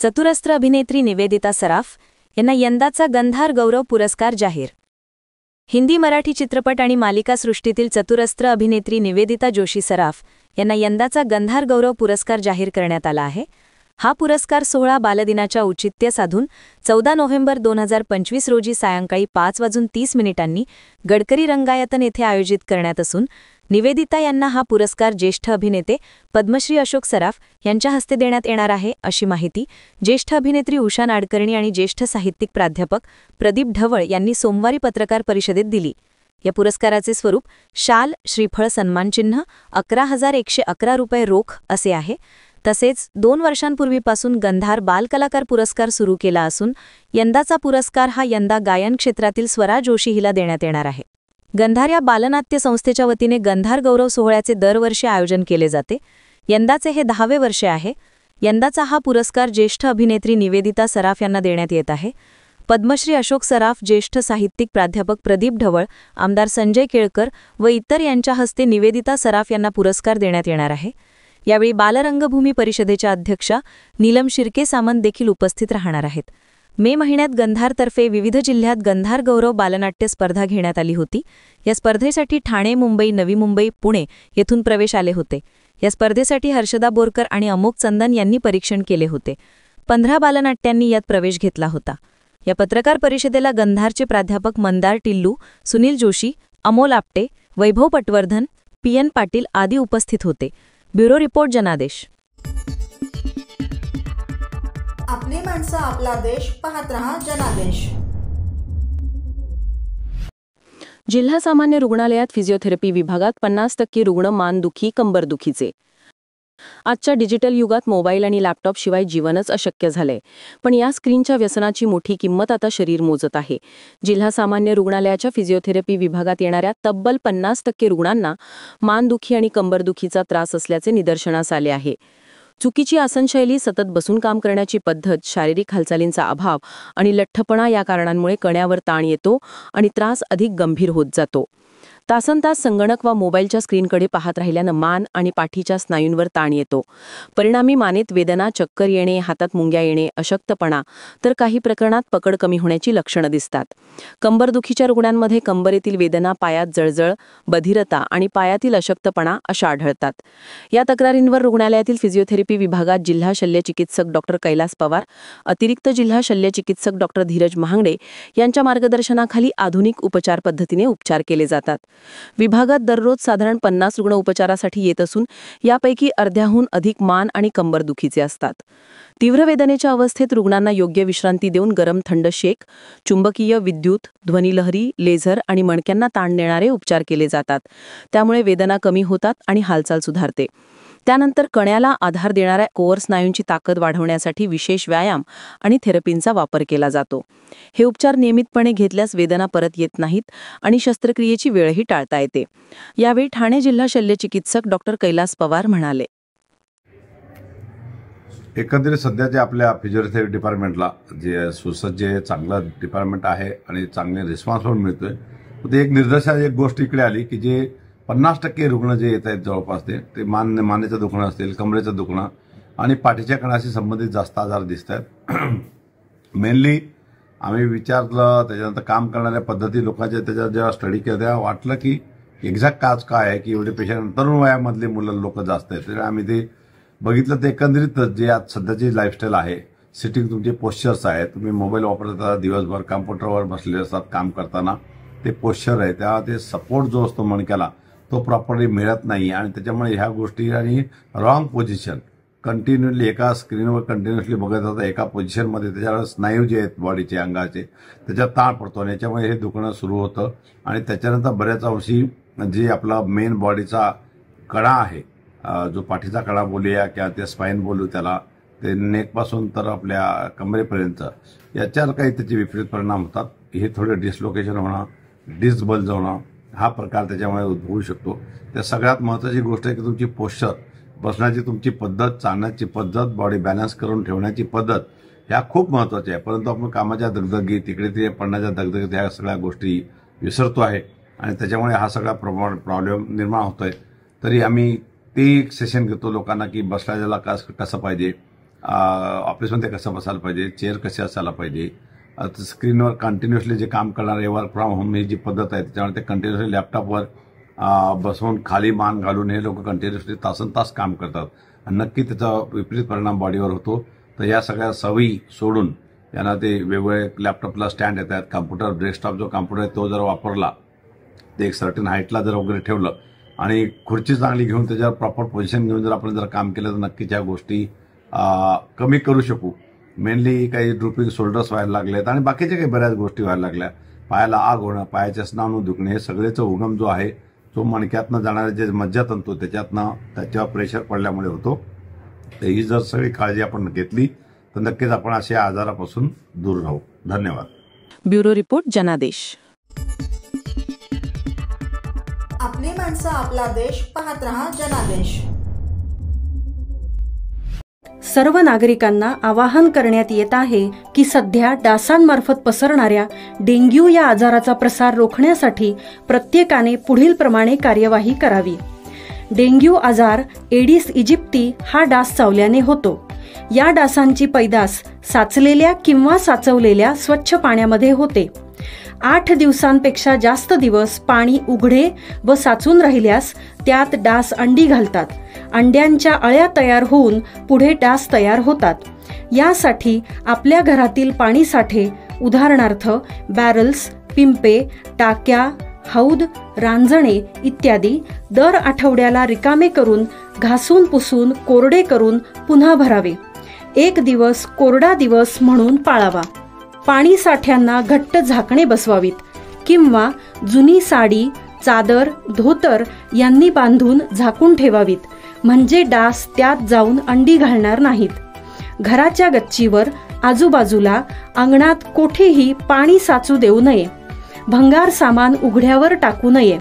चतुरस्त्र अभिनेत्री निवेदिता सराफ यांना यंदाचा गंधार गौरव पुरस्कार जाहीर। हिंदी मराठी चित्रपट आणि मालिका सृष्टीतील चतुरस्त्र अभिनेत्री निवेदिता जोशी सराफ यांना यंदाचा गंधार गौरव पुरस्कार जाहीर करण्यात आला आहे। हा पुरस्कार सोहळा बालदिनाच्या औचित्य साधून 14 नोव्हेंबर 2025 रोजी सायंकाळी 5:30 गडकरी रंगायतन येथे आयोजित करण्यात असून निवेदिता यांना हा पुरस्कार ज्येष्ठ अभिनेते पद्मश्री अशोक सराफ यांच्या हस्ते देण्यात येणार आहे, अशी माहिती ज्येष्ठ अभिनेत्री उषा नाडकर्णी आणि ज्येष्ठ साहित्यिक प्राध्यापक प्रदीप ढवळ यांनी सोमवारी पत्रकार परिषदेत दिली। या पुरस्काराचे स्वरूप शाल, श्रीफळ, सन्मानचिन्ह 11,111 रुपये रोख असे आहे। तसेच 2 वर्षांपूर्वीपासून गंधार बालकलाकार पुरस्कार सुरू केला असून यंदाचा पुरस्कार हा यंदा गायन क्षेत्रातील स्वरा जोशी हिला देण्यात येणार आहे। गंधार या बालनाट्य संस्थेच्या वतीने गंधार गौरव सोहळ्याचे दरवर्षी आयोजन केले जाते। यंदाचे हे 10वे वर्ष आहे। यंदाचा हा पुरस्कार ज्येष्ठ अभिनेत्री निवेदिता सराफ यांना देण्यात येत आहे। पद्मश्री अशोक सराफ, ज्येष्ठ साहित्यिक प्राध्यापक प्रदीप ढवळ, आमदार संजय केळकर व इतर यांच्या हस्ते निवेदिता सराफ यांना पुरस्कार देण्यात येणार आहे। यावेळी बालरंगभूमी परिषदेच्या अध्यक्षा नीलम शिर्के सामंत देखील उपस्थित राहणार आहेत। मे महिन्यात गंधारतर्फे विविध जिल्ह्यात गंधार गौरव बालनाट्य स्पर्धा घेण्यात आली होती। या स्पर्धेसाठी ठाणे, मुंबई, नवी मुंबई, पुणे येथून प्रवेश आले होते। या स्पर्धेसाठी हर्षदा बोरकर आणि अमोक चंदन यांनी परीक्षण केले होते। 15 बालनाट्यांनी यात प्रवेश घेतला होता। या पत्रकार परिषदेला गंधारचे प्राध्यापक मंदार टिल्लू, सुनील जोशी, अमोल आपटे, वैभव पटवर्धन, PN पाटील आदी उपस्थित होते। ब्युरो रिपोर्ट, जनादेश। आपली माणसं, आपला देश, पाहत रहा जनादेश। जिल्हा सामान्य रुग्णालयात फिजिओथेरपी विभागात 50% रुग्ण मानदुखी, कंबरदुखीचे। आजच्या डिजिटल युगात मोबाईल आणि लॅपटॉप शिवाय जीवनच अशक्य झालंय, पण या स्क्रीनच्या व्यसनाची मोठी किंमत आता शरीर मोजत आहे। जिल्हा सामान्य रुग्णालयाच्या फिजिओथेरपी विभागात येणाऱ्या तब्बल 50% रुग्णांना मानदुखी आणि कंबरदुखीचा त्रास असल्याचे निदर्शनास आले आहे। चुकीची आसनशैली, सतत बसून काम करण्याची पद्धत, शारीरिक हालचालींचा अभाव आणि लठ्ठपणा या कारणांमुळे कण्यावर ताण येतो आणि त्रास अधिक गंभीर होत जातो। तासनतास संगणक वा मोबाईलच्या स्क्रीनकडे पाहत राहिल्यानं मान आणि पाठीच्या स्नायूंवर ताण येतो। परिणामी मानेत वेदना, चक्कर येणे, हातात मुंग्या येणे, अशक्तपणा, तर काही प्रकरणात पकड कमी होण्याची लक्षणं दिसतात। कंबरदुखीच्या रुग्णांमध्ये कंबरेतील वेदना, पायात जळजळ, बधिरता आणि पायातील अशक्तपणा अशा आढळतात। या तक्रारींवर रुग्णालयातील फिजिओथेरपी विभागात जिल्हा शल्यचिकित्सक डॉ. कैलास पवार, अतिरिक्त जिल्हा शल्यचिकित्सक डॉ. धीरज महांगडे यांच्या मार्गदर्शनाखाली आधुनिक उपचार पद्धतीने उपचार केले जातात। विभागात दररोज साधारण 50 रुग्ण उपचारासाठी येत असून यापैकी अर्ध्याहून अधिक मान आणि कंबरदुखीचे असतात। तीव्र वेदनेच्या अवस्थेत रुग्णांना योग्य विश्रांती देऊन गरम थंड शेक, चुंबकीय, विद्युत, ध्वनिलहरी, लेझर आणि मणक्यांना ताण देणारे उपचार केले जातात। त्यामुळे वेदना कमी होतात आणि हालचाल सुधारते। त्यानंतर कण्याला आधार देणाऱ्या कोअर स्नायूंची ताकद वाढवण्यासाठी विशेष व्यायाम आणि थेरपींचा वापर केला जातो। हे उपचार नियमितपणे घेतल्यास वेदना परत येत नाहीत आणि शस्त्रक्रियेची वेळही टाळता येते। यावेळी ठाणे जिल्हा शल्यचिकित्सक डॉ. कैलास पवार म्हणाले, एकंदरीत सध्या जे आपल्या फिजिओथेरपी डिपार्टमेंटला जे सुसज्ज चांगलं डिपार्टमेंट आहे आणि चांगले रिस्पॉन्स पण मिळतोय, ते एक निदर्शनास एक गोष्ट इकडे आली की जे 50% रुग्ण जे येत आहेत जवळपास ते मानेचं दुखणं असतील, कमरेचं दुखणं आणि पाठीच्या कणाशी संबंधित जास्त आजार दिसत आहेत। मेनली आम्ही विचारलं, त्याच्यानंतर काम करणाऱ्या पद्धती लोकांच्या त्याच्यात जेव्हा स्टडी केला तेव्हा वाटलं की एक्झॅक्ट काज काय आहे की एवढे पेशंट तरुण वयामधले मुलं लोक जास्त आहेत। तर आम्ही ते बघितलं, ते एकंदरीत जे आज सध्याची लाईफस्टाईल आहे, सिटिंग तुमचे पोश्चर्स आहे, तुम्ही मोबाईल वापरता, दिवसभर कॉम्प्युटरवर बसलेले असतात काम करताना, ते पोश्चर आहे तेव्हा ते सपोर्ट जो असतो मणक्याला तो प्रॉपरली मिळत नाही आणि त्याच्यामुळे ह्या गोष्टी आणि रॉंग पोझिशन कंटिन्युअसली एका स्क्रीनवर कंटिन्युअसली बघत होता एका पोझिशनमध्ये त्याच्यावर स्नायू जे आहेत बॉडीचे, अंगाचे, त्याच्यात ताण पडतो आणि याच्यामुळे हे दुखणं सुरू होतं आणि त्याच्यानंतर बऱ्याच अंशी जे आपला मेन बॉडीचा कडा आहे, जो पाठीचा कडा बोलूया किंवा ते स्पाईन बोलू त्याला, ते नेकपासून तर आपल्या कमरेपर्यंत याच्यावर काही त्याचे विपरीत परिणाम होतात। हे थोडे डिस्लोकेशन होणं, डिस्बल्ज होणं हा प्रकार त्याच्यामुळे उद्भवू शकतो। त्या सगळ्यात महत्त्वाची गोष्ट आहे की तुमची पोश्चर, बसण्याची तुमची पद्धत, चालण्याची पद्धत, बॉडी बॅलन्स करून ठेवण्याची पद्धत ह्या खूप महत्त्वाच्या आहे। परंतु आपण कामाच्या दगदगी, तिकडे ते पडण्याच्या दगदगीत ह्या सगळ्या गोष्टी विसरतो आहे आणि त्याच्यामुळे हा सगळा प्रॉब्लेम निर्माण होतोय. तरी आम्ही ते एक सेशन घेतो लोकांना की बसल्याला कसं पाहिजे, ऑफिसमध्ये कसं बसायला पाहिजे, चेअर कशी असायला पाहिजे, स्क्रीनवर कंटिन्युअसली जे काम करणारे वर्क फ्रॉम होम ही जी पद्धत आहे त्याच्यामुळे ते कंटिन्युअसली लॅपटॉपवर बसवून खाली मान घालून हे लोक कंटिन्युअसली तासनतास काम करतात आणि नक्की त्याचा विपरीत परिणाम बॉडीवर होतो. तर या सगळ्या सवयी सोडून यांना ते वेगवेगळे लॅपटॉपला स्टँड येतात, कॉम्प्युटर डेस्कटॉप जो कॉम्प्युटर आहे तो जर वापरला, ते एक सर्टन हाईटला जर वगैरे ठेवलं आणि खुर्ची चांगली घेऊन त्याच्यावर प्रॉपर पोझिशन घेऊन जर आपण जर काम केलं तर नक्कीच या गोष्टी कमी करू शकू. मेनली काही ड्रुपिंग शोल्डर्स व्हायला लागलेत आणि बाकीच्या काही बऱ्याच गोष्टी व्हायला लागल्या. पायाला आग होणं, पायाच्या स्नानू दुखणे, हे सगळेचा उगम जो आहे तो मणक्यातनं जाणारे जे मज्जातंतू त्याच्यातनं त्याच्यावर प्रेशर पडल्यामुळे होतो. तर ही जर सगळी काळजी आपण घेतली तर नक्कीच आपण अशा आजारापासून दूर राहू. धन्यवाद. ब्युरो रिपोर्ट, जनादेश. आपली माणसं, आपला देश. पाहत रहा जनादेश. सर्व नागरिकांना आवाहन करण्यात येत आहे की सध्या डासांमार्फत पसरणाऱ्या डेंग्यू या आजाराचा प्रसार रोखण्यासाठी प्रत्येकाने पुढील प्रमाणे कार्यवाही करावी. डेंग्यू आजार एडिस इजिप्ती हा डास चावल्याने होतो. या डासांची पैदास साचलेल्या किंवा साचवलेल्या स्वच्छ पाण्यामध्ये होते. 8 दिवसांपेक्षा जास्त दिवस पाणी उघडे व साचून राहिल्यास त्यात डास अंडी घालतात. अंड्यांच्या अळ्या तयार होऊन पुढे डास तयार होतात. यासाठी आपल्या घरातील पाणीसाठे, उदाहरणार्थ बॅरल्स, पिंपे, टाक्या, हौद, रांजणे इत्यादी दर आठवड्याला रिकामे करून घासून पुसून कोरडे करून पुन्हा भरावे. 1 दिवस कोरडा दिवस म्हणून पाळावा. पाणी साठ्यांना घट्ट झाकणे बसवावीत किंवा जुनी साडी, चादर, धोतर यांनी बांधून झाकून ठेवावीत, म्हणजे डास त्यात जाऊन अंडी घालणार नाहीत. घराच्या गच्चीवर, आजूबाजूला, अंगणात कोठेही पाणी साचू देऊ नये. भंगार सामान उघड्यावर टाकू नये.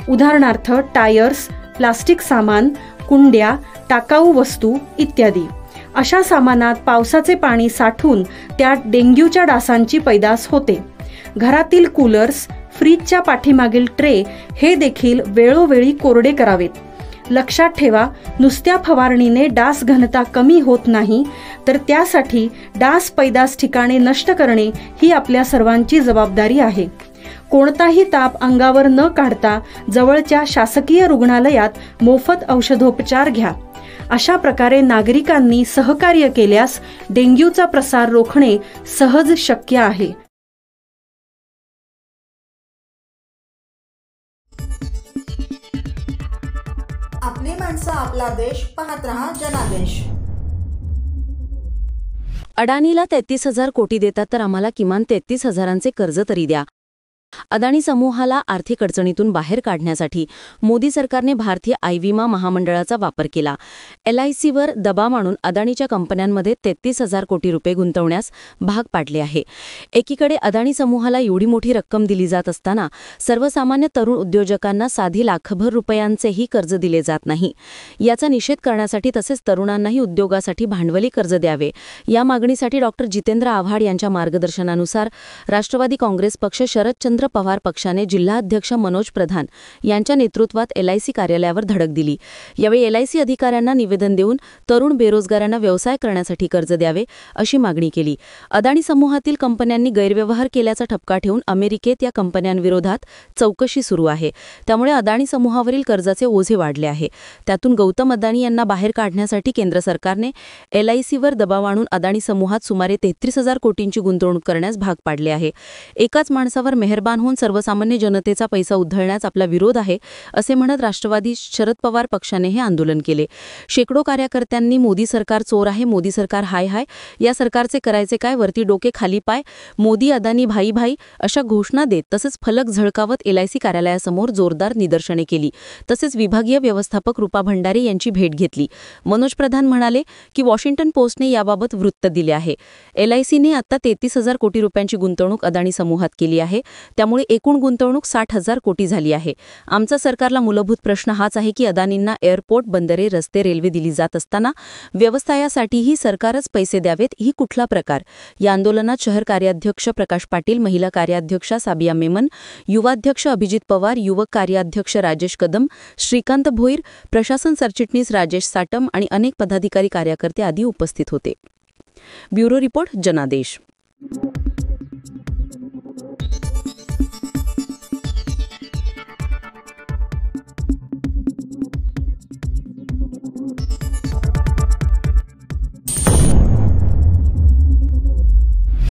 उदाहरणार्थ टायर्स, प्लास्टिक सामान, कुंड्या, टाकाऊ वस्तू इत्यादी. अशा सामानात पावसाचे पाणी साठून त्यात डेंग्यूच्या डासांची पैदास होते. घरातील कूलर्स, फ्रीजच्या पाठीमागील ट्रे हे देखील वेळोवेळी कोरडे करावेत. लक्षात ठेवा, नुसत्या फवारणीने डास घनता कमी होत नाही, तर त्यासाठी डास पैदास ठिकाणे नष्ट करणे ही आपल्या सर्वांची जबाबदारी आहे. कोणताही ताप अंगावर न काढता जवळच्या शासकीय रुग्णालयात मोफत औषधोपचार घ्या. अशा प्रकारे नागरिकांनी सहकार्य केल्यास डेंग्यूचा प्रसार रोखणे सहज शक्य आहे. आपली माणसं, आपला देश. पाहत रहा जनादेश. अडाणीला 33,000 कोटी देतात तर आम्हाला किमान 33,000चे कर्ज तरी द्या. अदानी समूहाला आर्थिक अडचणीतून बाहेर काढण्यासाठी मोदी सरकारने भारतीय आय-विमा महामंडळाचा वापर केला. LICवर दबाव आणून अदानीच्या कंपन्यांमध्ये 33,000 कोटी रुपये गुंतवण्यास भाग पाडले आहे. एकीकडे अदानी समूहाला एवढी मोठी रक्कम दिली जात असताना सर्वसामान्य तरुण उद्योजकांना साधी लाखभर रुपयांचेही कर्ज दिले जात नाही. याचा निषेध करण्यासाठी तसेच तरुणांनाही उद्योगासाठी भांडवली कर्ज द्यावे या मागणीसाठी डॉ. जितेंद्र आव्हाड यांच्या मार्गदर्शनानुसार राष्ट्रवादी काँग्रेस पक्ष, शरदचंद्र पवार पक्षाने जिल्हाध्यक्ष मनोज प्रधान यांच्या नेतृत्वात LIC कार्यालयावर धडक दिली. यावेळी LIC अधिकाऱ्यांना निवेदन देऊन तरुण बेरोजगारांना व्यवसाय करण्यासाठी कर्ज द्यावे अशी मागणी केली. अदानी समूहातील कंपन्यांनी गैरव्यवहार केल्याचा ठपका ठेवून अमेरिकेत या कंपन्यांविरोधात चौकशी सुरू आहे. त्यामुळे अदानी समूहावरील कर्जाचे ओझे वाढले आहे. त्यातून गौतम अदानी यांना बाहेर काढण्यासाठी केंद्र सरकारने LICवर दबाव आणून अदानी समूहात सुमारे 33,000 कोटींची गुंतवणूक करण्यास भाग पाडले आहे. एकाच माणसावर मेहरबान होऊन सर्वसामान्य जनतेचा पैसा उधळण्यास आपला विरोध आहे असे म्हणत राष्ट्रवादी शरद पवार पक्षाने हे आंदोलन केले. शेकडो कार्यकर्त्यांनी मोदी सरकार चोर आहे, मोदी सरकार हाय हाय, या सरकारचे करायचे काय, वरती डोके खाली पाय, मोदी अदानी भाई भाई अशा घोषणा देत तसेच फलक झळकावत LIC कार्यालयासमोर जोरदार निदर्शने केली. तसेच विभागीय व्यवस्थापक रूपा भंडारे यांची भेट घेतली. मनोज प्रधान म्हणाले की वॉशिंग्टन पोस्टने याबाबत वृत्त दिले आहे. LICने आता 33,000 कोटी रुपयांची गुंतवणूक अदानी समूहात केली आहे. त्यामुळे एकूण गुंतवणूक 60,000 कोटी झाली आहे. आमचा सरकारला मूलभूत प्रश्न हाच आहे की अदानींना एअरपोर्ट, बंदरे, रस्ते, रेल्वे दिली जात असताना व्यवस्थायासाठीही सरकारच पैसे द्यावेत, ही कुठला प्रकार? या आंदोलनात शहर कार्याध्यक्ष प्रकाश पाटील, महिला कार्याध्यक्षा साबिया मेमन, युवाध्यक्ष अभिजित पवार, युवक कार्याध्यक्ष राजेश कदम, श्रीकांत भोईर, प्रशासन सरचिटणीस राजेश साटम आणि अनेक पदाधिकारी कार्यकर्ते आदी उपस्थित होते. ब्युरो रिपोर्ट, जनादेश.